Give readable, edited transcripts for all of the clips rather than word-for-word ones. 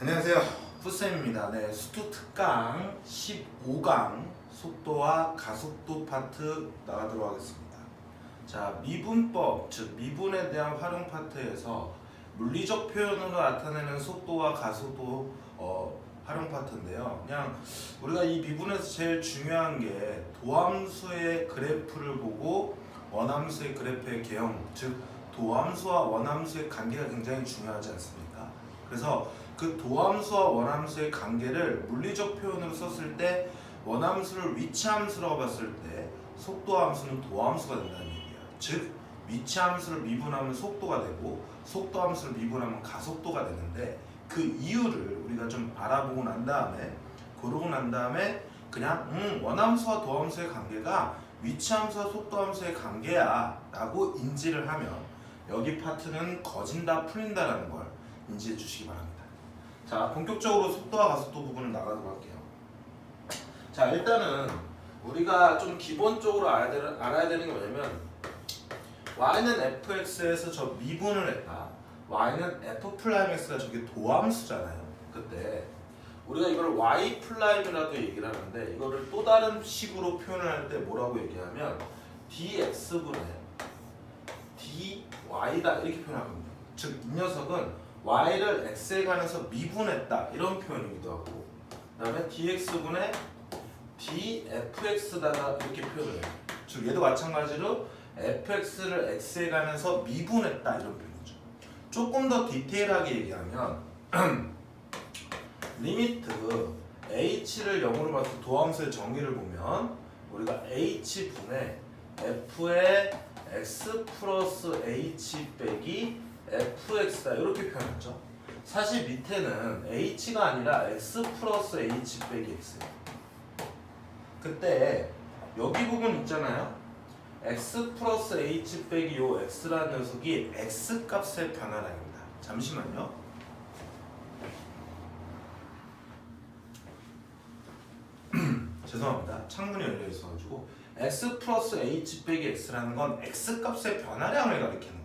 안녕하세요. 푸쌤입니다. 네, 수투 특강 15강 속도와 가속도 파트 나가도록 하겠습니다. 자, 미분법, 즉 미분에 대한 활용 파트에서 물리적 표현으로 나타내는 속도와 가속도 활용 파트인데요. 그냥 우리가 이 미분에서 제일 중요한 게 도함수의 그래프를 보고 원함수의 그래프의 개형, 즉 도함수와 원함수의 관계가 굉장히 중요하지 않습니까? 그래서 그 도함수와 원함수의 관계를 물리적 표현으로 썼을 때 원함수를 위치함수라고 봤을 때 속도함수는 도함수가 된다는 얘기예요. 즉 위치함수를 미분하면 속도가 되고 속도함수를 미분하면 가속도가 되는데 그 이유를 우리가 좀 알아보고 난 다음에 고르고 난 다음에 그냥 원함수와 도함수의 관계가 위치함수와 속도함수의 관계야 라고 인지를 하면 여기 파트는 거진다 풀린다라는 걸 인지해 주시기 바랍니다. 자, 본격적으로 속도와 가속도 부분을 나가도록 할게요. 자, 일단은 우리가 좀 기본적으로 알아야 되는 게 뭐냐면 y는 fx에서 저 미분을 했다. y는 f'x가 저게 도함수잖아요. 그때 우리가 이걸 y'이라도 얘기를 하는데 이거를 또 다른 식으로 표현을 할 때 뭐라고 얘기하면 dx분의 dy다 이렇게 표현할 겁니다. 즉 이 녀석은 y를 x에 관해서 미분했다 이런 표현이기도 하고 그 다음에 dx분의 dfx다가 이렇게 표현을 해요. 즉 얘도 마찬가지로 fx를 x에 관해서 미분했다 이런 표현이죠. 조금 더 디테일하게 얘기하면 리미트 h를 0으로 맞춰 도함수의 정의를 보면 우리가 h분의 f의 x 플러스 h 빼기 fx다 이렇게 표현했죠. 사실 밑에는 h가 아니라 x 플러스 h 빼기 x예요. 그때 여기 부분 있잖아요. x 플러스 h 빼기 요 x라는 녀석이 x 값의 변화량입니다. 잠시만요. 죄송합니다. 창문이 열려 있어가지고 x 플러스 h 빼기 x라는 건 x 값의 변화량을 가리키는 거예요.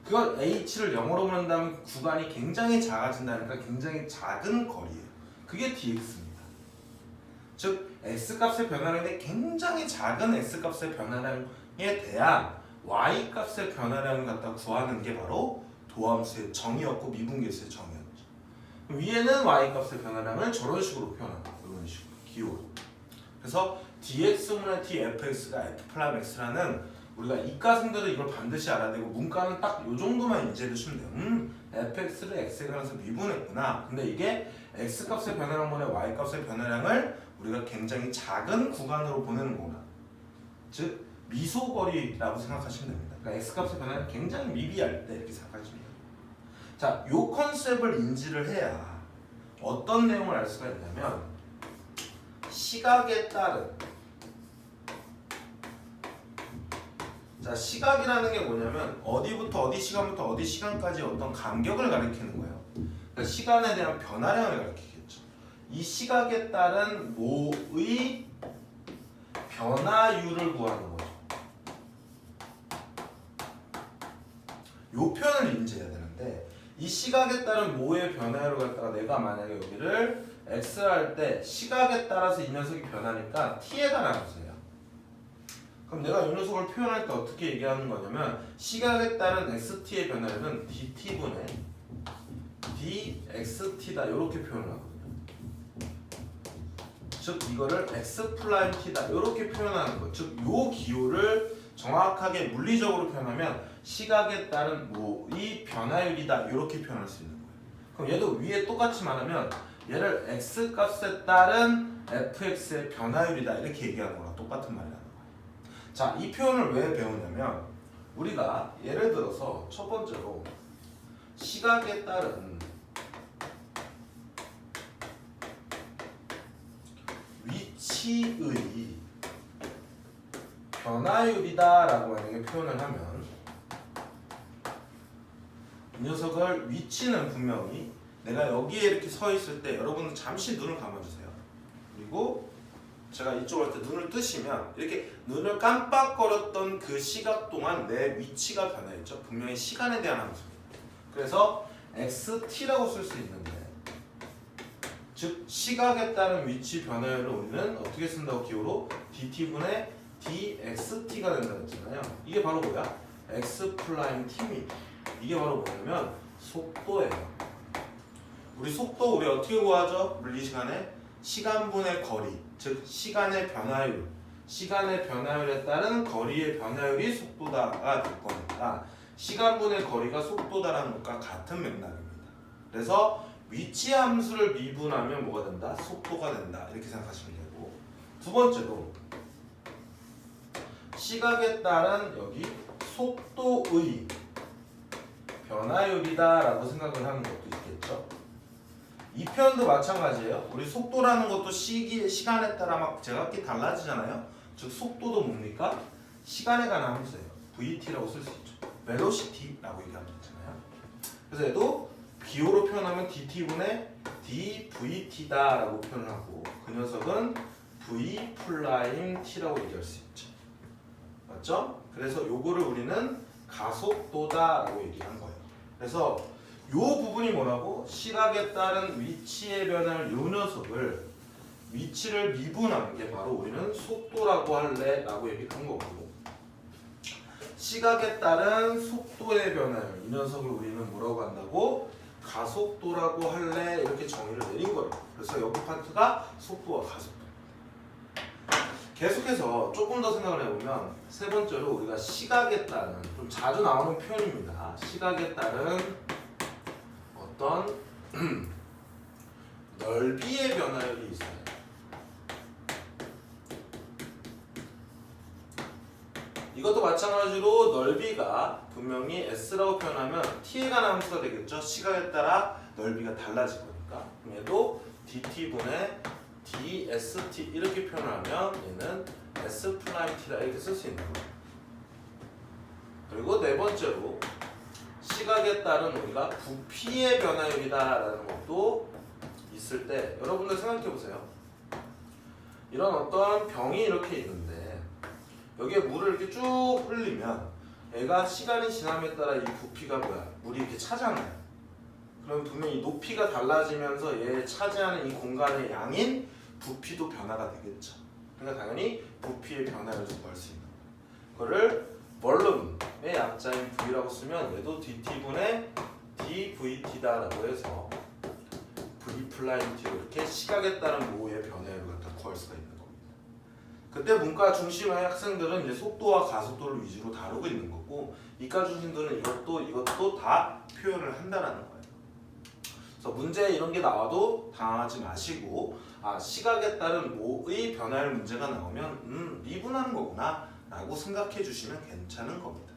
그걸 h를 0으로 보낸다면 구간이 굉장히 작아진다니까 굉장히 작은 거리예요. 그게 dx입니다. 즉 x값의 변화량이 굉장히 작은 x값의 변화량에 대한 y값의 변화량을 갖다 구하는 게 바로 도함수의 정의였고 미분계수의 정의였죠. 위에는 y값의 변화량을 저런 식으로 표현한다. 이런 식으로 기호로. 그래서 dx분의 dfx가 f'x라는 우리가 이과생들은 이걸 반드시 알아야 되고 문과는 딱 이 정도만 인지해 주시면 돼요. fx를 x에 관해서 미분했구나. 근데 이게 x값의 변화량분의 y값의 변화량을 우리가 굉장히 작은 구간으로 보내는 거구나. 즉 미소거리라고 생각하시면 됩니다. 그러니까 x값의 변화량이 굉장히 미비할 때 이렇게 생각하시면 돼요. 자, 요 컨셉을 인지를 해야 어떤 내용을 알 수가 있냐면 시각에 따른 자, 시각이라는 게 뭐냐면 어디부터 어디 시간부터 어디 시간까지 어떤 간격을 가리키는 거예요. 그러니까 시간에 대한 변화량을 가리키겠죠. 이 시각에 따른 모의 변화율을 구하는 거죠. 요 표현을 인지해야 되는데 이 시각에 따른 모의 변화율을 갖다가 내가 만약에 여기를 x를 할 때 시각에 따라서 이 녀석이 변하니까 t에 관한 함수예요. 그럼 내가 이 녀석을 표현할 때 어떻게 얘기하는 거냐면 시각에 따른 xt의 변화율은 dt분의 dxt다 이렇게 표현을 하거든요. 즉 이거를 x't다 이렇게 표현하는 거. 즉 요 기호를 정확하게 물리적으로 표현하면 시각에 따른 모의 변화율이다 이렇게 표현할 수 있는 거예요. 그럼 얘도 위에 똑같이 말하면 얘를 x값에 따른 fx의 변화율이다 이렇게 얘기하는 거랑 똑같은 말이라는 거예요. 자, 이 표현을 왜 배우냐면 우리가 예를 들어서 첫 번째로 시각에 따른 위치의 변화율이다 라고 만약에 표현을 하면 이 녀석을 위치는 분명히 내가 여기에 이렇게 서 있을 때 여러분은 잠시 눈을 감아주세요. 그리고 제가 이쪽으로 할 때 눈을 뜨시면 이렇게 눈을 깜빡거렸던 그 시각 동안 내 위치가 변화했죠. 분명히 시간에 대한 함수입니다. 그래서 xt라고 쓸 수 있는데 즉 시각에 따른 위치 변화율을 우리는 어떻게 쓴다고 기호로 dt분의 dxt가 된다고 했잖아요. 이게 바로 뭐야? x 프라임 t입니다. 이게 바로 뭐냐면 속도예요. 우리 어떻게 구하죠? 물리 시간에 시간분의 거리, 즉 시간의 변화율, 시간의 변화율에 따른 거리의 변화율이 속도다가 될 거니까 시간분의 거리가 속도다라는 것과 같은 맥락입니다. 그래서 위치 함수를 미분하면 뭐가 된다? 속도가 된다. 이렇게 생각하시면 되고, 두 번째로 시각에 따른 여기 속도의 변화율이다라고 생각을 하는 것도 있겠죠. 이 표현도 마찬가지예요. 우리 속도라는 것도 시간에 따라 막 제각기 달라지잖아요. 즉 속도도 뭡니까? 시간에 관한 함수예요. VT라고 쓸 수 있죠. velocity라고 얘기하면 되잖아요. 그래서 얘도 기호로 표현하면 dt분의 dvt다라고 표현을 하고, 그 녀석은 v 플라임 t라고 얘기할 수 있죠. 맞죠? 그래서 요거를 우리는 가속도다라고 얘기한 거예요. 그래서 요 부분이 뭐라고? 시각에 따른 위치의 변화를 요 녀석을 위치를 미분하는 게 바로 우리는 속도라고 할래 라고 얘기한 거고, 시각에 따른 속도의 변화율 이 녀석을 우리는 뭐라고 한다고? 가속도라고 할래 이렇게 정의를 내린 거예요. 그래서 여기 파트가 속도와 가속도. 계속해서 조금 더 생각을 해보면 세 번째로 우리가 시각에 따른 좀 자주 나오는 표현입니다. 시각에 따른 어떤 넓이의 변화율이 있어요. 이것도 마찬가지로 넓이가 분명히 s라고 표현하면 t에 관한 함수가 되겠죠. 시각에 따라 넓이가 달라질 거니까. 얘도 dt분의 dst 이렇게 표현하면 얘는 s 프라임 t라 이렇게 쓸 수 있는 거예요. 그리고 네 번째로 시각에 따른 우리가 부피의 변화율이다라는 것도 있을 때 여러분들 생각해 보세요. 이런 어떤 병이 이렇게 있는데 여기에 물을 이렇게 쭉 흘리면 얘가 시간이 지남에 따라 이 부피가 뭐야? 물이 이렇게 차잖아요. 그럼 분명히 높이가 달라지면서 얘 차지하는 이 공간의 양인 부피도 변화가 되겠죠. 그러니까 당연히 부피의 변화를 구할 수 있는 거예요. 그거를 볼륨의 약자인 V라고 쓰면 얘도 dt분의 dvt다라고 해서 V 플라임 T로 이렇게 시각에 따른 모의 변화를 갖다 구할 수가 있는 겁니다. 그때 문과 중심의 학생들은 이제 속도와 가속도를 위주로 다루고 있는 거고, 이과 중심들은 이것도 다 표현을 한다라는 거예요. 그래서 문제에 이런 게 나와도 당하지 마시고, 시각에 따른 모의 변화율 문제가 나오면 미분하는 거구나 라고 생각해 주시면 괜찮은 겁니다.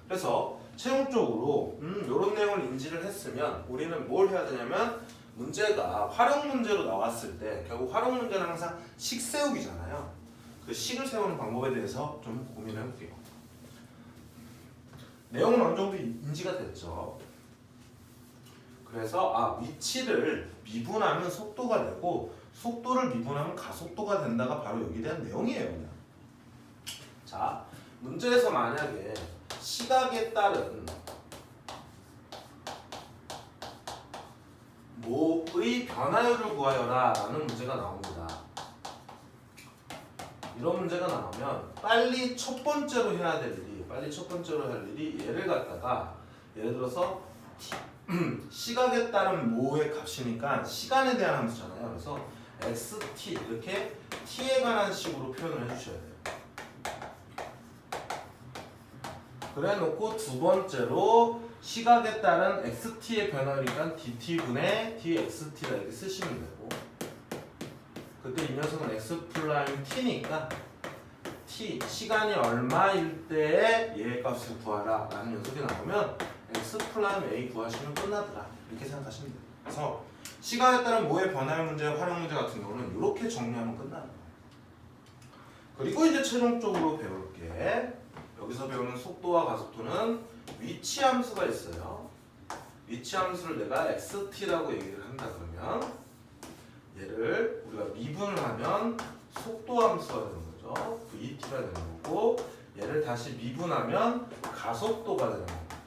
그래서 최종적으로 이런 내용을 인지를 했으면 우리는 뭘 해야 되냐면, 문제가 활용 문제로 나왔을 때 결국 활용 문제는 항상 식 세우기잖아요. 그 식을 세우는 방법에 대해서 좀 고민을 해볼게요. 내용은 어느 정도 인지가 됐죠. 그래서 위치를 미분하면 속도가 되고 속도를 미분하면 가속도가 된다가 바로 여기에 대한 내용이에요. 그냥. 자, 문제에서 만약에 시각에 따른 모의 변화율을 구하여라 라는 문제가 나옵니다. 이런 문제가 나오면 빨리 첫 번째로 해야 될 일이, 할 일이 얘를 갖다가 예를 들어서 시각에 따른 모의 값이니까 시간에 대한 함수잖아요. 그래서 xt 이렇게 t에 관한 식으로 표현을 해주셔야 돼요. 그래 놓고 두 번째로 시각에 따른 xt의 변화니까 dt분의 dxt라 이렇게 쓰시면 되고, 그때 이 녀석은 x 플라임 t니까 t 시간이 얼마일 때에 얘의 값을 구하라 라는 녀석이 나오면 x 플라임 a 구하시면 끝나더라 이렇게 생각하시면 돼요. 그래서 시간에 따른 모의 변화의 문제, 활용 문제 같은 경우는 이렇게 정리하면 끝나는 거예요. 그리고 이제 최종적으로 배울 게, 여기서 배우는 속도와 가속도는 위치 함수가 있어요. 위치 함수를 내가 xt라고 얘기를 한다 그러면 얘를 우리가 미분을 하면 속도 함수가 되는 거죠. vt가 되는 거고, 얘를 다시 미분하면 가속도가 되는 겁니다.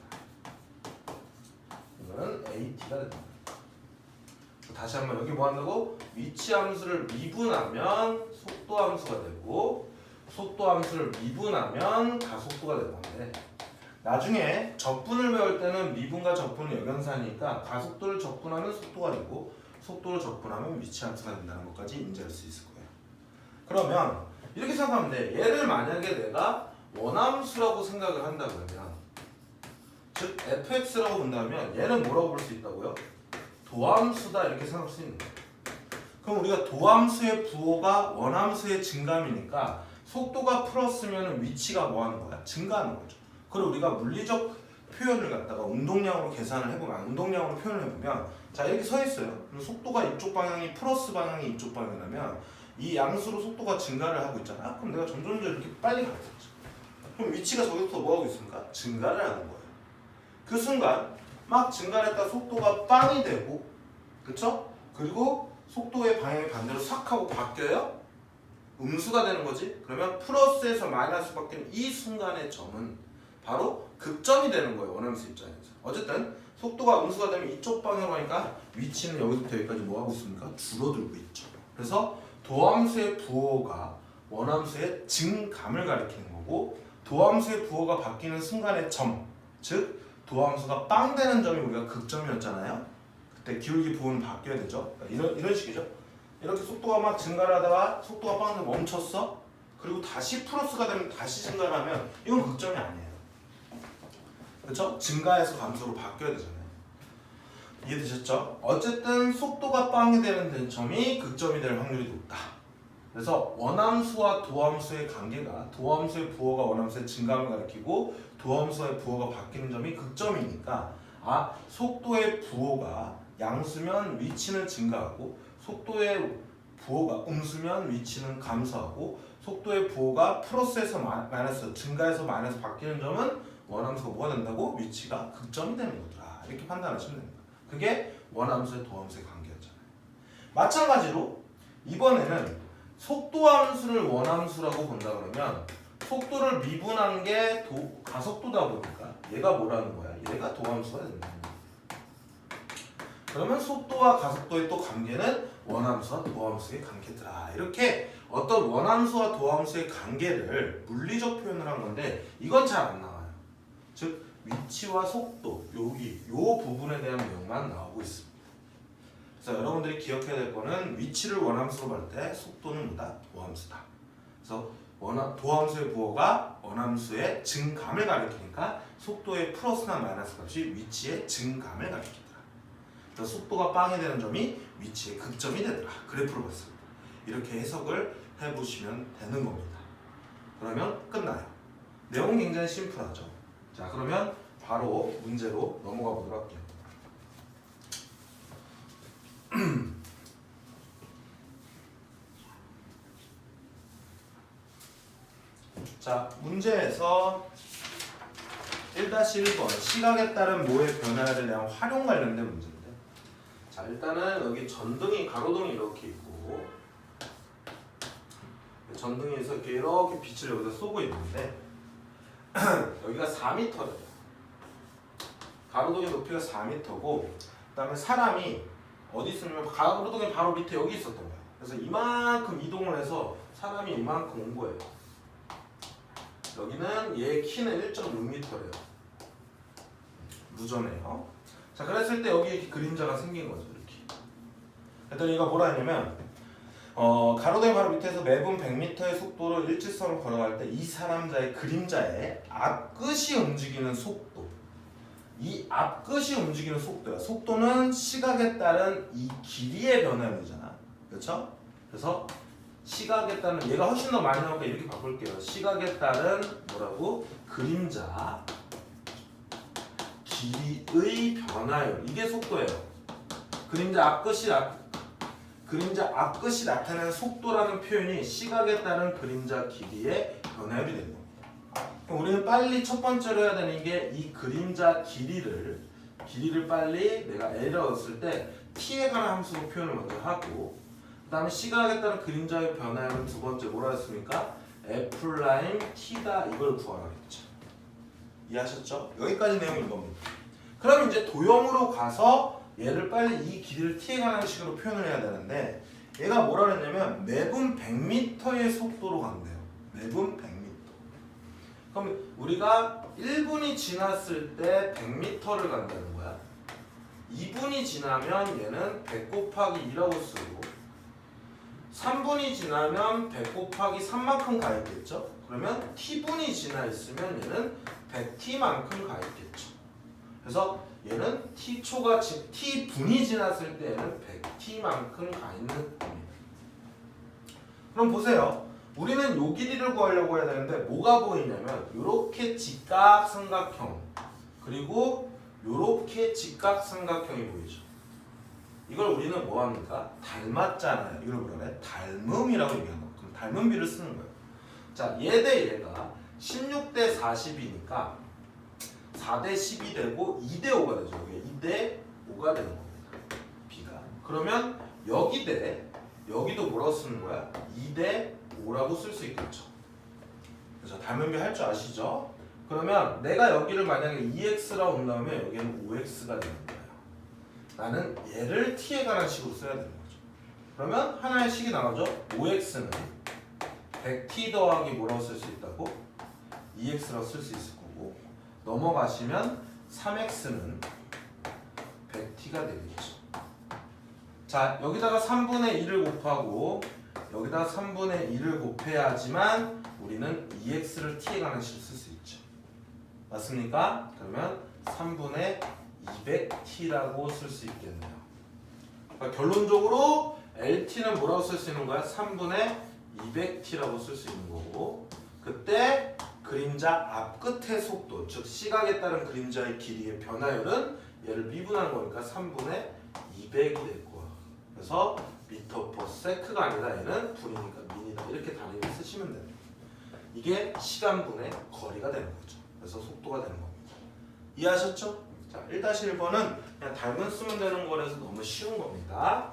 이거는 at가 됩니다. 다시 한번 여기 뭐 한다고? 위치 함수를 미분하면 속도 함수가 되고 속도 함수를 미분하면 가속도가 되는 건데 나중에 적분을 배울 때는 미분과 적분은 역연사니까 가속도를 적분하면 속도가 되고 속도를 적분하면 위치 함수가 된다는 것까지 인지할 수 있을 거예요. 그러면 이렇게 생각하면 돼. 얘를 만약에 내가 원함수라고 생각을 한다 그러면 즉 fx라고 본다면 얘는 뭐라고 볼 수 있다고요? 도함수다 이렇게 생각할 수 있는 거예요. 그럼 우리가 도함수의 부호가 원함수의 증감이니까 속도가 플러스면 위치가 뭐 하는 거야? 증가하는 거죠. 그리고 우리가 물리적 표현을 갖다가 운동량으로 계산을 해보면 운동량으로 표현을 해보면 자 이렇게 서 있어요. 그럼 속도가 이쪽 방향이 플러스 방향이 이쪽 방향이라면 이 양수로 속도가 증가를 하고 있잖아. 그럼 내가 점점 이렇게 빨리 가겠죠. 그럼 위치가 저기부터 뭐 하고 있습니까? 증가를 하는 거예요. 그 순간 막 증가를 했다 속도가 빵이 되고 그쵸? 그리고 속도의 방향이 반대로 싹 하고 바뀌어요. 음수가 되는 거지. 그러면 플러스에서 마이너스 바뀌는 이 순간의 점은 바로 극점이 되는 거예요. 원함수 입장에서. 어쨌든 속도가 음수가 되면 이쪽 방향으로 하니까 위치는 여기서부터 여기까지 뭐 하고 있습니까? 줄어들고 있죠. 그래서 도함수의 부호가 원함수의 증감을 가리키는 거고 도함수의 부호가 바뀌는 순간의 점, 즉 도함수가 빵 되는 점이 우리가 극점이었잖아요. 그때 기울기 부호는 바뀌어야 되죠. 그러니까 이런 식이죠. 이렇게 속도가 막 증가를 하다가 속도가 빵 되면 멈췄어. 그리고 다시 플러스가 되면 다시 증가를 하면 이건 극점이 아니에요. 그렇죠? 증가해서 감소로 바뀌어야 되잖아요. 이해되셨죠? 어쨌든 속도가 빵이 되는 점이 극점이 될 확률이 높다. 그래서 원함수와 도함수의 관계가 도함수의 부호가 원함수의 증감을 가리키고 도함수의 부호가 바뀌는 점이 극점이니까 속도의 부호가 양수면 위치는 증가하고 속도의 부호가 음수면 위치는 감소하고 속도의 부호가 플러스에서 마이너스 증가해서 마이너스 바뀌는 점은 원함수가 뭐가 된다고? 위치가 극점이 되는 거더라. 이렇게 판단하시면 됩니다. 그게 원함수의 도함수의 관계였잖아요. 마찬가지로 이번에는 속도함수를 원함수라고 본다 그러면 속도를 미분한 게 가속도다 보니까 얘가 뭐라는 거야? 얘가 도함수가 된다는 거야. 그러면 속도와 가속도의 또 관계는 원함수와 도함수의 관계더라. 이렇게 어떤 원함수와 도함수의 관계를 물리적 표현을 한 건데 이건 잘 안 나와요. 즉 위치와 속도 여기 요 부분에 대한 내용만 나오고 있습니다. 그래서 여러분들이 기억해야 될 거는 위치를 원함수로 볼 때 속도는 뭐다? 도함수다. 그래서 도함수의 부호가 원함수의 증감을 가리키니까 속도의 플러스나 마이너스 값이 위치의 증감을 가리키더라. 그래서 속도가 빵이 되는 점이 위치의 극점이 되더라. 그래프로 봤습니다. 이렇게 해석을 해보시면 되는 겁니다. 그러면 끝나요. 내용은 굉장히 심플하죠. 자, 그러면 바로 문제로 넘어가 보도록 할게요. 자, 문제에서 1-1번 시각에 따른 모의 변화에 대한 활용 관련된 문제인데 자, 일단은 여기 전등이 가로등이 이렇게 있고 전등에서 이렇게 빛을 여기다 쏘고 있는데 여기가 4m래요. 가로등의 높이가 4m고 그 다음에 사람이 어디 있으면 가로등이 바로 밑에 여기 있었던 거예요. 그래서 이만큼 이동을 해서 사람이 이만큼 온 거예요. 여기는 얘 키는 1.6m래요. 무전해요. 자, 그랬을 때 여기 그림자가 생긴 거죠. 이렇게. 그랬더니 얘가 뭐라 했냐면 가로등 바로 밑에서 매분 100m의 속도로 일직선을 걸어갈 때 이 사람자의 그림자의 앞끝이 움직이는 속도, 이 앞끝이 움직이는 속도야. 속도는 시각에 따른 이 길이의 변화량이잖아. 그렇죠? 그래서 시각에 따른 얘가 훨씬 더 많이 나오니까 이렇게 바꿀게요. 시각에 따른 뭐라고? 그림자 길이의 변화율. 이게 속도예요. 그림자 앞끝이 나타내는 속도라는 표현이 시각에 따른 그림자 길이의 변화율이 되는 겁니다. 그럼 우리는 빨리 첫 번째로 해야 되는 게 이 그림자 길이를 빨리 내가 L을 얻었을 때 t에 관한 함수로 표현을 먼저 하고 그 다음에 시각에 따른 그림자의 변화율은 두 번째 뭐라 했습니까? F'T다 이걸 구하라 했죠. 이해하셨죠? 여기까지 내용인 겁니다. 그럼 이제 도형으로 가서 얘를 빨리 이 길이를 t에 관한 식으로 표현을 해야 되는데 얘가 뭐라 그랬냐면 매분 100m의 속도로 간대요. 매분 100m. 그럼 우리가 1분이 지났을 때 100m를 간다는 거야. 2분이 지나면 얘는 100 곱하기 2라고 쓰고 3분이 지나면 100 곱하기 3만큼 가 있겠죠? 그러면 t분이 지나 있으면 얘는 100t만큼 가 있겠죠. 그래서 얘는 t분이 지났을 때 얘는 100t만큼 가 있는 겁니다. 그럼 보세요. 우리는 요 길이를 구하려고 해야 되는데 뭐가 보이냐면 요렇게 직각삼각형 그리고 요렇게 직각삼각형이 보이죠. 이걸 우리는 뭐합니까? 닮았잖아요. 이걸 뭐라 그래? 닮음이라고 얘기하는 거예요. 그럼 닮음비를 쓰는 거예요. 자, 얘 대 얘가 16대 40이니까 4대 10이 되고 2대 5가 되죠. 이게 2대 5가 되는 겁니다. B가. 그러면 여기 대 여기도 뭐라고 쓰는 거야? 2대 5라고 쓸 수 있겠죠. 그래서 닮은비 할 줄 아시죠? 그러면 내가 여기를 만약에 2x라고 온다면 여기는 5x가 되는 거예요. 나는 얘를 t에 관한 식으로 써야 되는 거죠. 그러면 하나의 식이 나오죠. 5x는 100t 더하기 뭐라고 쓸 수 있다고? 2x라고 쓸 수 있을 거고 넘어가시면 3x는 100t가 되겠죠. 자, 여기다가 3분의 1을 곱하고 여기다 3분의 1을 곱해야지만 우리는 2x를 t에 관한 식으로 쓸 수 있죠. 맞습니까? 그러면 3분의 200t라고 쓸 수 있겠네요. 그러니까 결론적으로 LT는 뭐라고 쓸 수 있는 거야? 3분의 200t라고 쓸 수 있는 거고 그때 그림자 앞끝의 속도, 즉 시각에 따른 그림자의 길이의 변화율은 얘를 미분한 거니까 3분의 200이 될 거야. 그래서 미터 퍼 세크가 아니라 얘는 분이니까 민이다. 이렇게 단위를 쓰시면 됩니다. 이게 시간분의 거리가 되는 거죠. 그래서 속도가 되는 겁니다. 이해하셨죠? 자, 1-1번은 그냥 닮은 쓰면 되는 거라서 너무 쉬운 겁니다.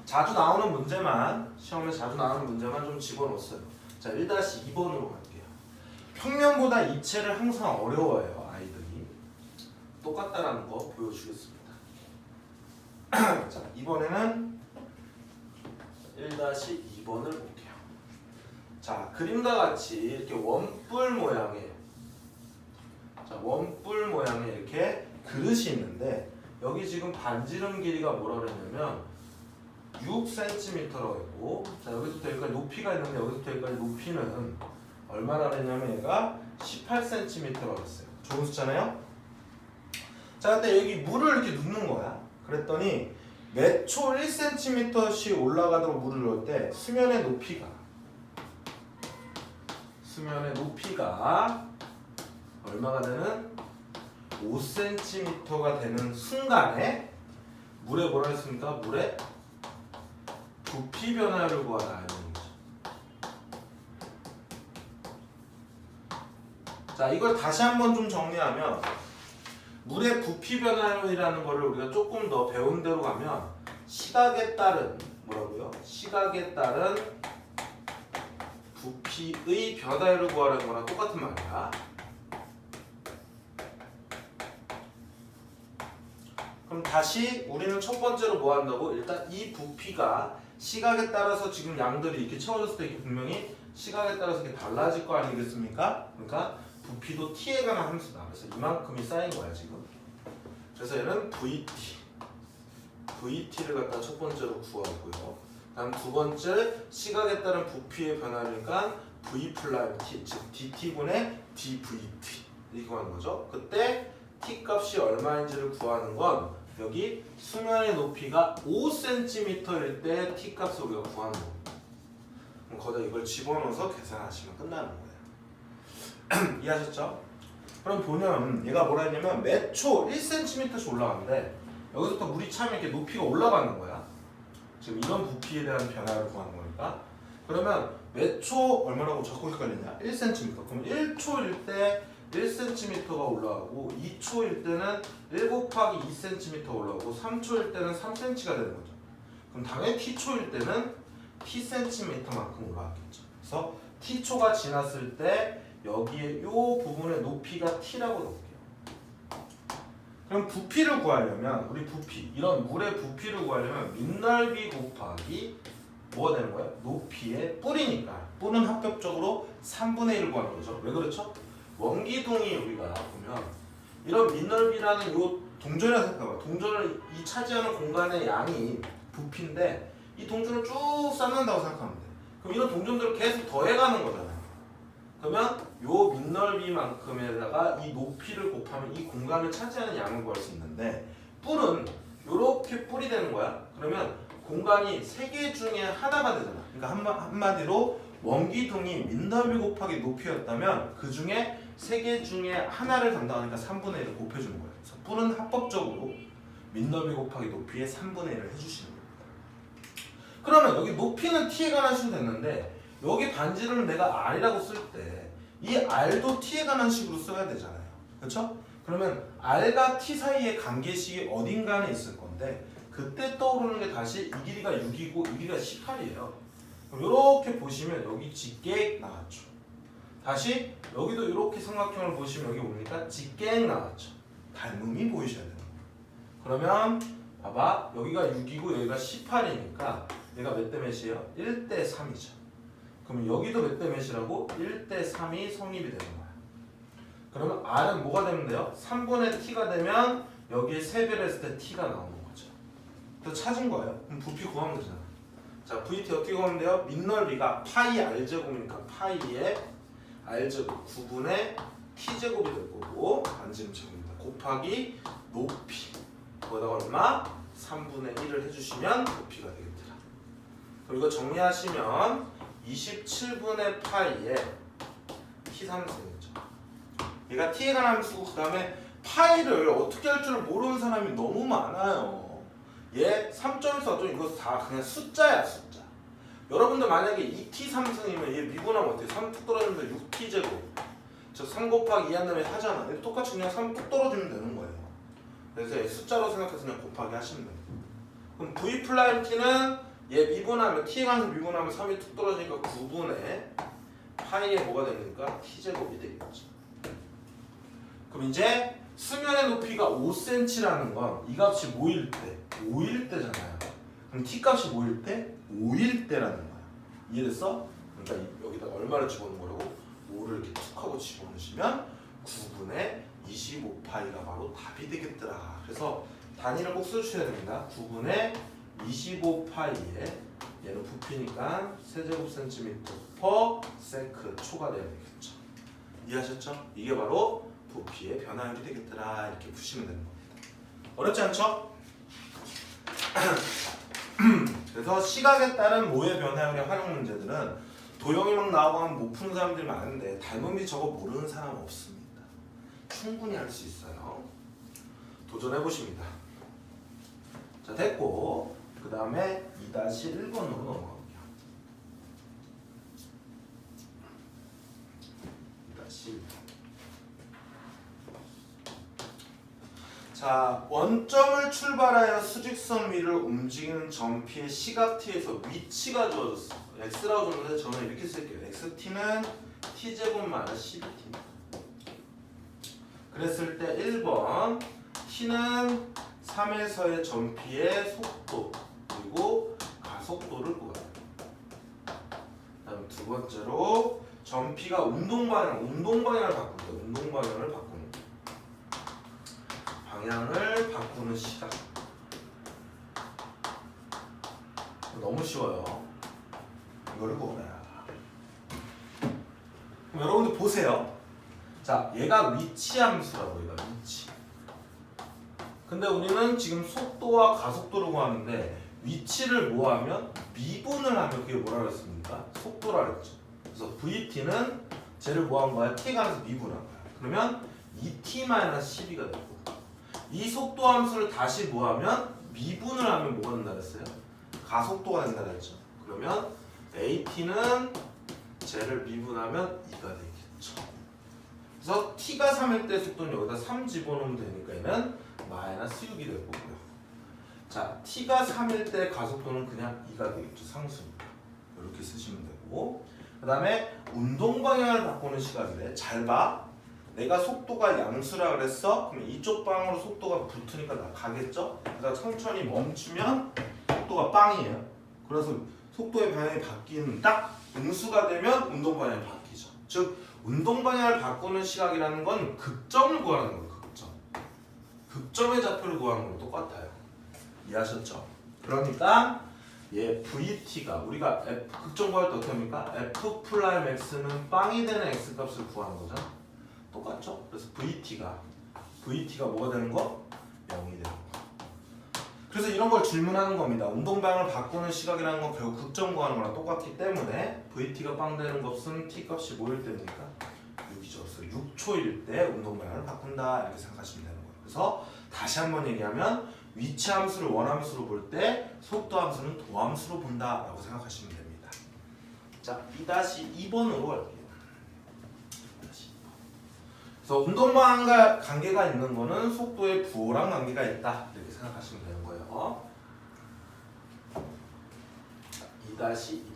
자주 나오는 문제만, 시험에 자주 나오는 문제만 좀 집어넣었어요. 자, 1-2번으로 갈게요. 평면보다 이체를 항상 어려워해요, 아이들이. 똑같다라는 거 보여주겠습니다. 자, 이번에는 1-2번을 볼게요. 자, 그림과 같이 이렇게 원뿔 모양의 원뿔 모양의 이렇게 그릇이 있는데 여기 지금 반지름 길이가 뭐라 그랬냐면 6cm라고 했고 자, 여기서부터 여기까지 높이가 있는데 여기서부터 여기까지 높이는 얼마나 그랬냐면 얘가 18cm라고 했어요. 좋은 숫자네요? 자, 근데 여기 물을 이렇게 눕는 거야. 그랬더니 몇 초 1cm씩 올라가도록 물을 넣을 때 수면의 높이가 얼마가 되는? 5cm가 되는 순간에 물에 뭐라 했습니까? 물에 부피 변화를 구하라 하는 거죠. 자, 이걸 다시 한번 좀 정리하면 물의 부피 변화율이라는 거를 우리가 조금 더 배운 대로 가면 시각에 따른 뭐라고요? 시각에 따른 부피의 변화율을 구하라는 거랑 똑같은 말이야. 그럼 다시 우리는 첫 번째로 뭐 한다고? 일단 이 부피가 시각에 따라서 지금 양들이 이렇게 채워졌을 때 이렇게 분명히 시각에 따라서 이렇게 달라질 거 아니겠습니까? 그러니까 부피도 t에 관한 함수다. 그래서 이만큼이 쌓인 거야 지금. 그래서 얘는 VT를 갖다 첫 번째로 구하고요. 다음 두 번째 시각에 따른 부피의 변화니까 V 플라임 T, 즉 DT분의 DVT 이렇게 구하는 거죠. 그때 T 값이 얼마인지를 구하는 건 여기 수면의 높이가 5cm일 때 T 값을 우리가 구하는 겁니다. 그럼 거기다 이걸 집어넣어서 계산하시면 끝나는 거예요. 이해하셨죠? 그럼 보면 얘가 뭐라 했냐면 몇 초 1cm씩 올라가는데 여기서부터 물이 차면 이렇게 높이가 올라가는 거야. 지금 이런 부피에 대한 변화를 구하는 거니까. 그러면 몇 초 얼마라고 자꾸 헷갈리냐? 1cm. 그럼 1초일 때 1cm가 올라가고 2초일 때는 1 곱하기 2cm가 올라가고 3초일 때는 3cm가 되는 거죠. 그럼 당연히 t초일 때는 tcm만큼 올라가겠죠. 그래서 t초가 지났을 때 여기에 이 부분의 높이가 t라고 넣을게요. 그럼 부피를 구하려면 우리 부피 이런 물의 부피를 구하려면 밑넓이 곱하기 뭐가 되는 거야? 높이의 뿔이니까 뿔은 합격적으로 3분의 1을 구하는 거죠. 왜 그렇죠? 원기둥이 우리가 보면 이런 밑넓이라는 요 동전이라 생각해봐. 동전을 이 차지하는 공간의 양이 부피인데 이 동전을 쭉 쌓는다고 생각하면 돼. 그럼 이런 동전들을 계속 더해가는 거잖아요. 그러면 요 밑넓이만큼에다가 이 높이를 곱하면 이 공간을 차지하는 양을 구할 수 있는데 뿔은 요렇게 뿔이 되는 거야. 그러면 공간이 3개 중에 하나가 되잖아. 그러니까 한마디로 원기둥이 밑넓이 곱하기 높이였다면 그 중에 3개 중에 하나를 담당하니까 3분의 1을 곱해주는 거예요. 그래서 뿔은 합법적으로 밑넓이 곱하기 높이의 3분의 1을 해주시는 겁니다. 그러면 여기 높이는 t에 관한 식으로 됐는데 여기 반지름을 내가 r이라고 쓸 때 이 r도 t에 관한 식으로 써야 되잖아요. 그렇죠? 그러면 r과 t 사이의 관계식이 어딘가에 있을 건데 그때 떠오르는 게 다시 이 길이가 6이고 이 길이가 18이에요. 이렇게 보시면 여기 직객 나왔죠. 다시 여기도 이렇게 삼각형을 보시면 여기 뭡니까? 직객 나왔죠. 닮음이 보이셔야 돼요. 그러면 봐봐 여기가 6이고 여기가 18이니까 얘가 몇 대 몇이에요? 1대 3이죠. 그러면 여기도 몇 대 몇이라고? 1대 3이 성립이 되는 거야. 그러면 r은 뭐가 되면 돼요? 3분의 t가 되면 여기에 3배를 했을 때 t가 나오는 거죠. 그래서 찾은 거예요. 그럼 부피 구하면 되잖아. 자, vt 어떻게 구하면 돼요? 밑넓이가 파이 r제곱이니까 파이에 r제곱 9분의 t제곱이 될 거고 반지름 제곱입니다. 곱하기 높이 거기다가 얼마? 3분의 1을 해주시면 높이가 되겠더라. 그리고 정리하시면 27분의 파이에 t3승이죠. 얘가 t에 관한 함수고 그 다음에 파이를 어떻게 할 줄 모르는 사람이 너무 많아요. 얘 3.14, 4점 이거 다 그냥 숫자야 숫자. 여러분들 만약에 2t 3승이면 얘 미분하면 어때요? 3 툭 떨어지면서 6t 제곱 저 3 곱하기 2 한 다음에 하잖아. 얘 똑같이 그냥 3 툭 떨어지면 되는 거예요. 그래서 얘 숫자로 생각해서 그냥 곱하기 하시면 돼요. 그럼 v 플라임 t는 얘 미분하면 t에 관해서 미분하면 3이 툭 떨어지니까 9분의 파이에 뭐가 되니까 t제곱이 되겠죠. 그럼 이제 수면의 높이가 5cm라는 건 이 값이 뭐일 때? 5일 때잖아요. 그럼 t 값이 뭐일 때? 5일 때라는 거야. 이해됐어? 그러니까 여기다 얼마를 집어넣는 거라고? 5를 이렇게 툭 하고 집어넣으시면 9분의 25파이가 바로 답이 되겠더라. 그래서 단위를 꼭 써주셔야 됩니다. 9분의 25파이에 얘는 부피니까 세제곱센티미터 퍼 세크 초가 돼야 되겠죠. 이해하셨죠? 이게 바로 부피의 변화율이 되겠더라. 이렇게 푸시면 되는 겁니다. 어렵지 않죠? 그래서 시각에 따른 모의 변화율의 활용 문제들은 도형이 막 나오고 하면 못 푸는 사람들이 많은데 닮음이 저거 모르는 사람 없습니다. 충분히 할 수 있어요. 도전해 보십니다. 자, 됐고 그 다음에 2-1번으로 넘어갈게요. 2-1번. 자, 원점을 출발하여 수직선 위를 움직이는 점피의 시각 t에서 위치가 주어졌어. x라고 줬는데 저는 이렇게 쓸게요. xt는 t제곱 마이너스 12t입니다. 그랬을 때 1번 t는 3에서의 점피의 속도 그리고 가속도를 구하라. 다음 두 번째로 점피가 운동방향을 바꾸는 방향을 바꾸는 시각. 너무 쉬워요. 이거를 구하라. 그럼 여러분들 보세요. 자, 얘가 위치 함수라고. 얘가 위치. 근데 우리는 지금 속도와 가속도를 구하는데 위치를 뭐하면 미분을 하면 그게 뭐라 그랬습니까? 속도라 그랬죠. 그래서 vt는 쟤를 뭐한 거야? t가 안에서 미분한 거야. 그러면 2t-12가 되고 이 속도 함수를 다시 뭐하면 미분을 하면 뭐가 된다 그랬어요? 가속도가 된다 그랬죠. 그러면 at는 쟤를 미분하면 2가 되겠죠. 그래서 t가 3일 때 속도는 여기다 3 집어넣으면 되니까 얘는 마이너스 6이 될 거고요. 자, t가 3일 때 가속도는 그냥 2가 되겠죠. 상수니까. 이렇게 쓰시면 되고 그 다음에 운동 방향을 바꾸는 시각이래. 잘 봐. 내가 속도가 양수라 그랬어? 그럼 이쪽 방향으로 속도가 붙으니까 가겠죠? 그래서 천천히 멈추면 속도가 빵이에요. 그래서 속도의 방향이 바뀌는 딱 음수가 되면 운동 방향이 바뀌죠. 즉 운동 방향을 바꾸는 시각이라는 건 극점을 구하는 거예요. 극점. 극점의 좌표를 구하는 거랑 똑같아요. 이해하셨죠? 그러니까 얘 VT가 우리가 극점 구할 때 어떻게 합니까? F 프라임 X는 빵이 되는 X 값을 구하는 거죠. 똑같죠? 그래서 VT가 뭐가 되는 거? 0이 되는 거. 그래서 이런 걸 질문하는 겁니다. 운동 방향을 바꾸는 시각이라는 건 결국 극점 구하는 거랑 똑같기 때문에 VT가 빵 되는 값은 T 값이 뭐일 때입니까? 6이죠. 그래서 6초일 때 운동 방향을 바꾼다 이렇게 생각하시면 되는 거예요. 그래서 다시 한번 얘기하면 위치 함수를 원함수로 볼 때 속도 함수는 도함수로 본다라고 생각하시면 됩니다. 자, 2-2번으로 갈게요. 그래서 운동 방향과 관계가 있는 거는 속도의 부호랑 관계가 있다 이렇게 생각하시면 되는 거예요. 2-2번.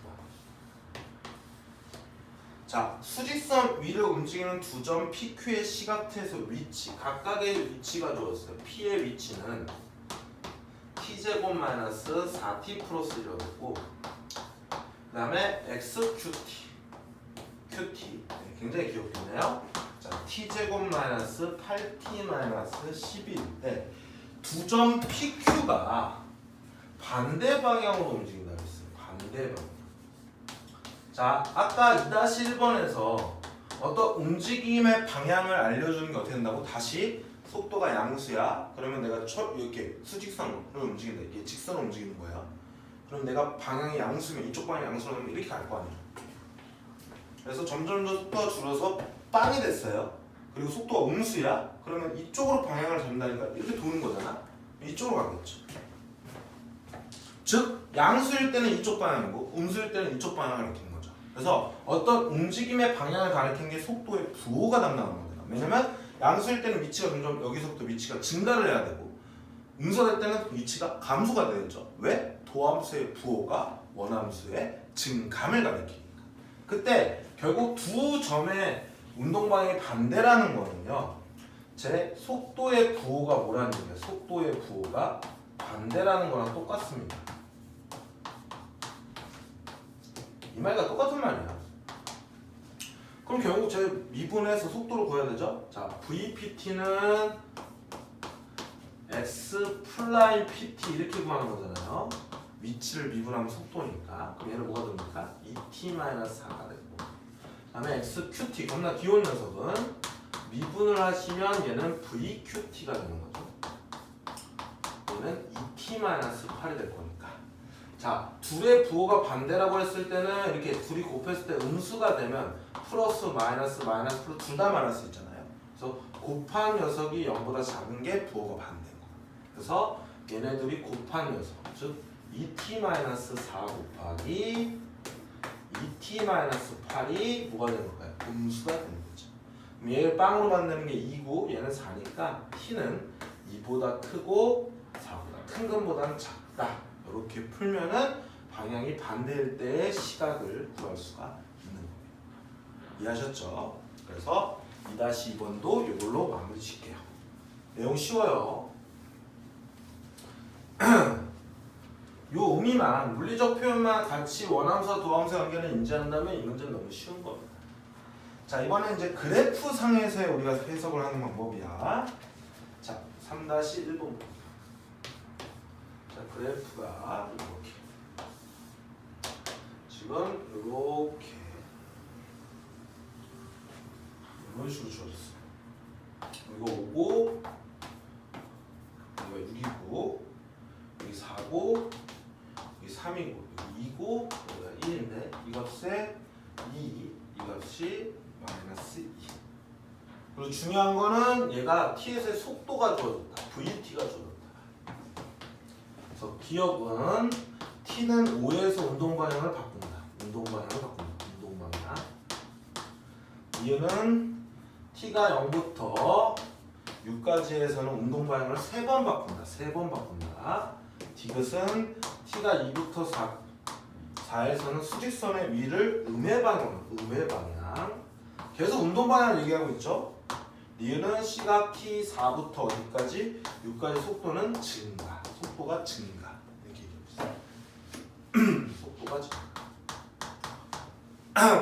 자, 수직선 위를 움직이는 두 점 PQ의 시각태에서 위치, 각각의 위치가 주어졌어요. P의 위치는 T제곱 마이너스 4T 플러스 1이라고 했고, 그 다음에 XQT, QT, 굉장히 귀엽겠네요. 자, T제곱 마이너스 8T 마이너스 11일 때 두 점 PQ가 반대 방향으로 움직인다고 했어요. 반대 방향. 자, 아까 2-1번에서 어떤 움직임의 방향을 알려주는 게 어떻게 된다고? 다시 속도가 양수야. 그러면 내가 이렇게 수직선으로 움직인다. 이게 직선으로 움직이는 거야. 그럼 내가 방향이 양수면 이쪽 방향이 양수라면 이렇게 갈 거 아니야. 그래서 점점 속도가 줄어서 빵이 됐어요. 그리고 속도가 음수야. 그러면 이쪽으로 방향을 잡는다니까 이렇게 도는 거잖아. 이쪽으로 가겠죠. 즉 양수일 때는 이쪽 방향이고 음수일 때는 이쪽 방향을 가리키는 거죠. 그래서 어떤 움직임의 방향을 가리키는 게 속도의 부호가 담당하는 겁니다. 왜냐면 양수일 때는 위치가 점점 여기서부터 위치가 증가를 해야 되고 음수가 될 때는 위치가 감소가 되겠죠. 왜? 도함수의 부호가 원함수의 증감을 가리키니까. 그때 결국 두 점의 운동 방향이 반대라는 거는요. 제 속도의 부호가 뭐라는 얘기예요? 속도의 부호가 반대라는 거랑 똑같습니다. 이 말과 똑같은 말이야. 그럼 결국 제 미분해서 속도를 구해야 되죠? 자, VPT는 S 플라임 PT 이렇게 구하는 거잖아요. 위치를 미분하면 속도니까. 그럼 얘는 뭐가 됩니까? 2T-4가 되고. 그 다음에 XQT, 겁나 귀여운 녀석은 미분을 하시면 얘는 VQT가 되는 거죠. 얘는 2T-8이 될 거니까. 자, 둘의 부호가 반대라고 했을 때는 이렇게 둘이 곱했을 때 음수가 되면 플러스 마이너스 마이너스 플러스 둘 다 마이너스 있잖아요. 그래서 곱한 녀석이 0보다 작은 게 부호가 반대인 거예요. 그래서 얘네들이 곱한 녀석, 즉 2T-4 곱하기 2T-8이 뭐가 되는 걸까요? 음수가 되는 거죠. 그럼 얘를 빵으로 만드는 게 2고 얘는 4니까 T는 2보다 크고 4보다 큰 것보다는 작다. 이렇게 풀면은 방향이 반대일 때의 시각을 구할 수가 있는 겁니다. 이해하셨죠? 그래서 2-2번도 이걸로 마무리 짓게요. 내용 쉬워요. 요 의미만, 물리적 표현만 같이 원함수와 도함수 관계를 인지한다면 이 문제는 너무 쉬운 겁니다. 자, 이번엔 이제 그래프 상에서의 우리가 해석을 하는 방법이야. 자, 3-1번. 자, 그래프가 이렇게. 지금 이렇게. 이런 식으로 주어졌어. 이거 5고, 여기가 6이고, 여기 4고, 여기 3이고, 여기 2고, 여기가 1인데 이 값에 2, 이 값이 마이너스 2. 그리고 중요한 거는 얘가 t에서의 속도가 주어졌다. VT가 주어졌다. 그래서 기억은 t는 5에서 운동 방향을 바꾼다. 운동 방향을 바꾼다. 운동 방향. 이유는 t가 0부터 6까지에서는 운동 방향을 3번 바꾼다. 3번 바꾼다. 디귿은 t가 2부터 4에서는 수직선의 위를 음의 방향. 계속 운동 방향을 얘기하고 있죠. 니은은 시각 t4부터 어디까지? 6까지 속도는 증가. 속도가 증가. 이렇게 얘기해요. 속도가 증가.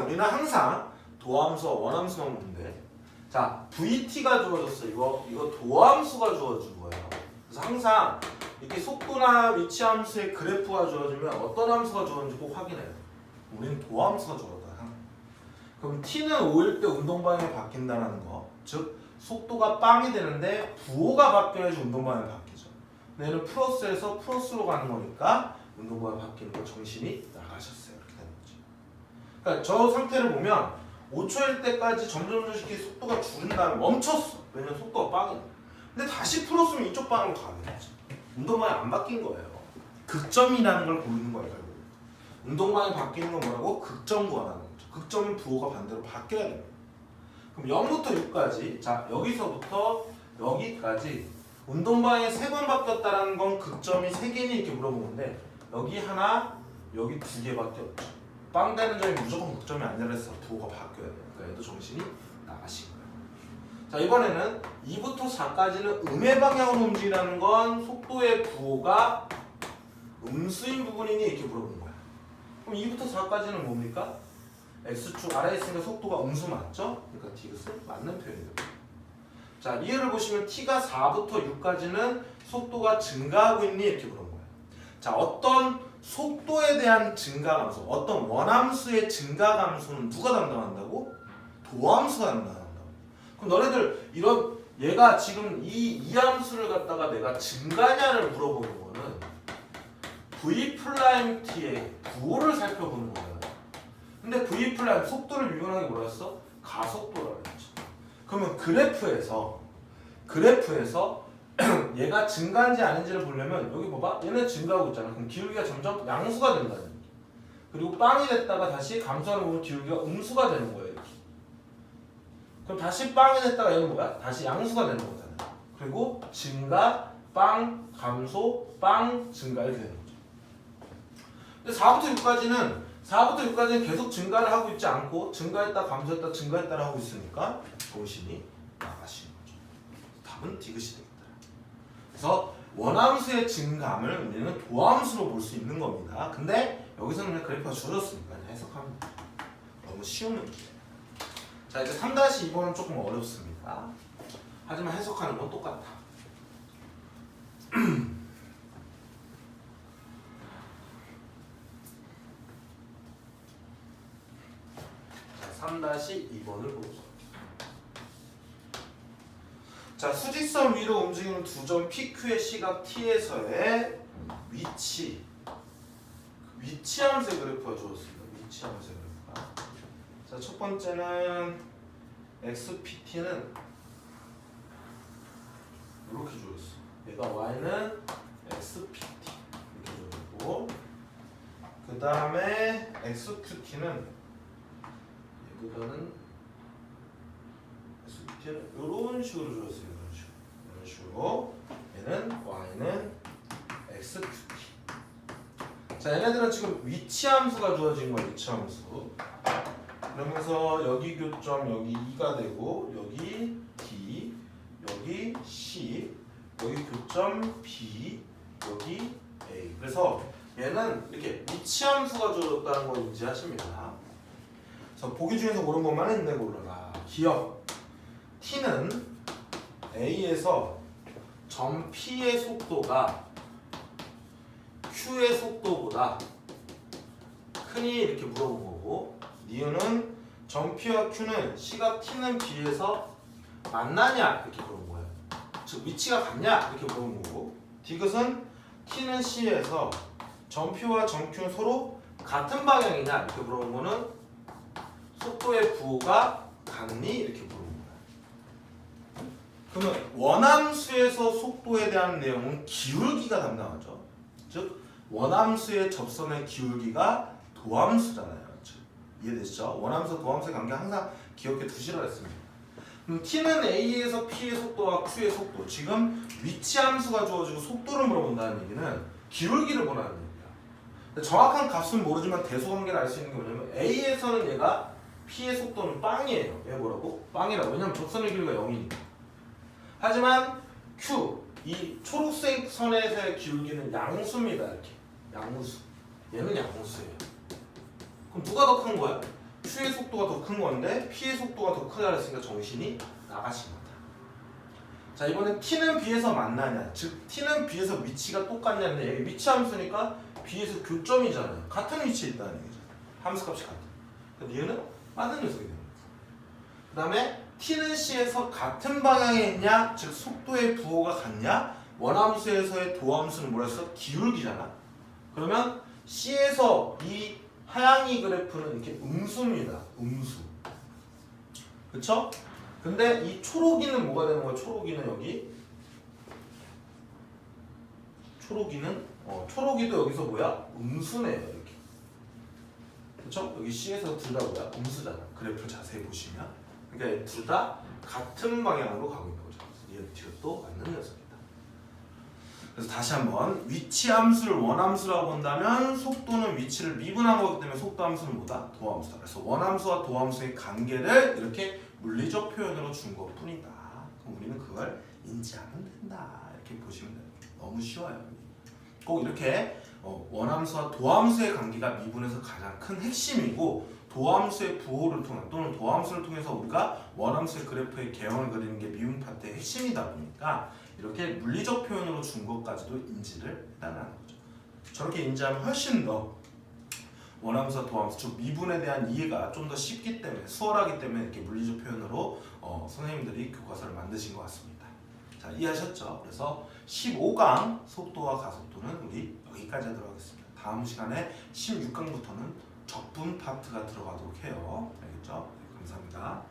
우리는 항상 도함수와 원함수만 보면 돼. 자, VT가 주어졌어. 이거 도함수가 주어진 거예요. 그래서 항상 이렇게 속도나 위치함수의 그래프가 주어지면 어떤 함수가 주어졌는지 꼭 확인해요. 우리는 도함수가 주어졌다. 그럼 T는 5일 때 운동방향이 바뀐다는 거. 즉 속도가 빵이 되는데 부호가 바뀌어야지 운동방향이 바뀌죠. 근데 얘는 플러스에서 플러스로 가는 거니까 운동방향이 바뀌는 거 정신이 나가셨어요. 이렇게 되는 거죠. 그러니까 저 상태를 보면 5초일 때까지 점점씩 속도가 줄은 다음에 멈췄어. 왜냐면 속도가 빵이야. 근데 다시 풀었으면 이쪽 방향으로 가겠지. 운동방향이 안 바뀐 거예요. 극점이라는 걸 고르는 거예요. 결국. 운동방향이 바뀌는 건 뭐라고? 극점 구하라는 거죠. 극점은 부호가 반대로 바뀌어야 됩니다. 그럼 0부터 6까지, 자 여기서부터 여기까지 운동방향이 3번 바뀌었다는 건 극점이 3개니 이렇게 물어보는데 여기 하나, 여기 2개밖에 없죠. 빵 되는 점이 무조건 극점이 아니라 해서 부호가 바뀌어야 돼요. 그러니까 얘도 정신이 나가신 거예요. 자 이번에는 2부터 4까지는 음의 방향으로 움직이라는 건 속도의 부호가 음수인 부분이니 이렇게 물어보는 거야. 그럼 2부터 4까지는 뭡니까? X축 아래에 있으니까 속도가 음수 맞죠? 그러니까 디귿은 맞는 표현이죠. 자 리을을 보시면 T가 4부터 6까지는 속도가 증가하고 있니? 이렇게 물어본 거예요. 자 어떤 속도에 대한 증가감수, 어떤 원함수의 증가감수는 누가 담당한다고? 도함수가 담당한다고. 그럼 너네들 이런 얘가 지금 이 함수를 갖다가 내가 증가냐를 물어보는 거는 V'T의 부호를 살펴보는 거예요. 근데 V' 속도를 유연하게 뭐라 했어? 가속도라고 했죠. 그러면 그래프에서 얘가 증가인지 아닌지를 보려면 여기 봐봐. 얘는 증가하고 있잖아. 그럼 기울기가 점점 양수가 된다는 얘기. 그리고 빵이 됐다가 다시 감소하는 부분 기울기가 음수가 되는 거예요. 이렇게. 그럼 다시 빵이 됐다가 얘는 뭐야? 다시 양수가 되는 거잖아. 그리고 증가, 빵, 감소, 빵, 증가 이렇게 되는 거죠. 근데 4부터 6까지는 계속 증가를 하고 있지 않고 증가했다 감소했다 증가했다를 하고 있으니까 정신이 나가시는 거죠. 답은 디귿이 되겠다. 그래서 원함수의 증감을 우리는 도함수로 볼 수 있는 겁니다. 근데 여기서는 그냥 그래프가 줄었으니까 그냥 해석하면 돼요. 너무 쉬운 문제예요. 자 이제 3-2번은 조금 어렵습니다. 하지만 해석하는 건 똑같다. 3-2번을 보죠. 자, 수직선 위로 움직이는 두 점 PQ의 시각 T에서의 위치함수의 그래프가 주어졌습니다. 위치함수의 그래프가. 자, 첫 번째는 XPT는 이렇게 주어졌어. 얘가 Y는 XPT 이렇게 주어졌고, 그 다음에 XQT는 얘보다는 SQT는 이런 식으로 주었어요. 이런 식으로. 얘는 Y는 XQT. 자, 얘네들은 지금 위치함수가 주어진 거예요. 위치함수. 그러면서 여기 교점 여기 2가 되고 여기 D, 여기 C, 여기 교점 B, 여기 A. 그래서 얘는 이렇게 위치함수가 주어졌다는 걸 인지하십니다. 보기 중에서 고른 것만 했는데 골라라. 기억. T는 A에서 점 P의 속도가 Q의 속도보다 크니 이렇게 물어본 거고, 니은은 점 P와 Q는 시각 T는 B에서 만나냐 이렇게 물어본 거예요. 즉 위치가 같냐 이렇게 물어본 거고, 디귿은 T는 C에서 점 P와 점 Q는 서로 같은 방향이냐 이렇게 물어본 거는 속도의 부호가 같니? 이렇게 물어본 거야. 그러면 원함수에서 속도에 대한 내용은 기울기가 담당하죠. 즉 원함수의 접선의 기울기가 도함수잖아요. 이해되시죠? 원함수 도함수의 관계 항상 기억해 두시라고 했습니다. T는 A에서 P의 속도와 Q의 속도, 지금 위치함수가 주어지고 속도를 물어본다는 얘기는 기울기를 보라는 얘기야. 정확한 값은 모르지만 대소관계를 알 수 있는 게 뭐냐면 A에서는 얘가 P의 속도는 빵이에요. 얘 뭐라고? 빵이라고. 왜냐면 적선의 길이가 0이니까. 하지만 Q, 이 초록색 선에서의 기울기는 양수입니다. 이렇게. 양수. 얘는 양수예요. 그럼 누가 더 큰 거야? Q의 속도가 더 큰 건데 P의 속도가 더 크다 그랬으니까 정신이 나가신 거다. 자, 이번엔 T는 B에서 만나냐, 즉 T는 B에서 위치가 똑같냐인데 얘 위치 함수니까 B에서 교점이잖아요. 같은 위치에 있다는 얘기죠. 함수값이 같아. 근데 얘는 빠른 녀석이 되는 거죠. 그 다음에 T는 C에서 같은 방향에 있냐, 즉 속도의 부호가 같냐. 원함수에서의 도함수는 뭐라 했어? 기울기잖아. 그러면 C에서 이 하향이 그래프는 이렇게 음수입니다. 음수. 그쵸? 근데 이 초록이는 뭐가 되는 거야? 초록이는 여기 초록이도 여기서 뭐야? 음수네요. 이렇게. 그쵸? 여기 C에서 둘 다 뭐야? 음수잖아. 그래프를 자세히 보시면. 그러니까 둘 다 같은 방향으로 가고 있는 거죠. 이것도 맞는 녀석이다. 그래서 다시 한번 위치 함수를 원함수라고 본다면 속도는 위치를 미분한 거기 때문에 속도 함수는 뭐다? 도함수다. 그래서 원함수와 도함수의 관계를 이렇게 물리적 표현으로 준 것뿐이다. 그럼 우리는 그걸 인지하면 된다. 이렇게 보시면 돼요. 너무 쉬워요. 꼭 이렇게 원함수와 도함수의 관계가 미분에서 가장 큰 핵심이고 도함수의 부호를 통해 또는 도함수를 통해서 우리가 원함수의 그래프의 개형을 그리는 게 미분 파트의 핵심이다 보니까 이렇게 물리적 표현으로 준 것까지도 인지를 일단 하는 거죠. 저렇게 인지하면 훨씬 더 원함수와 도함수, 즉 미분에 대한 이해가 좀 더 쉽기 때문에 수월하기 때문에 이렇게 물리적 표현으로 선생님들이 교과서를 만드신 것 같습니다. 자, 이해하셨죠? 그래서 15강 속도와 가속도는 우리 여기까지 하도록 하겠습니다. 다음 시간에 16강부터는 적분 파트가 들어가도록 해요. 알겠죠? 네, 감사합니다.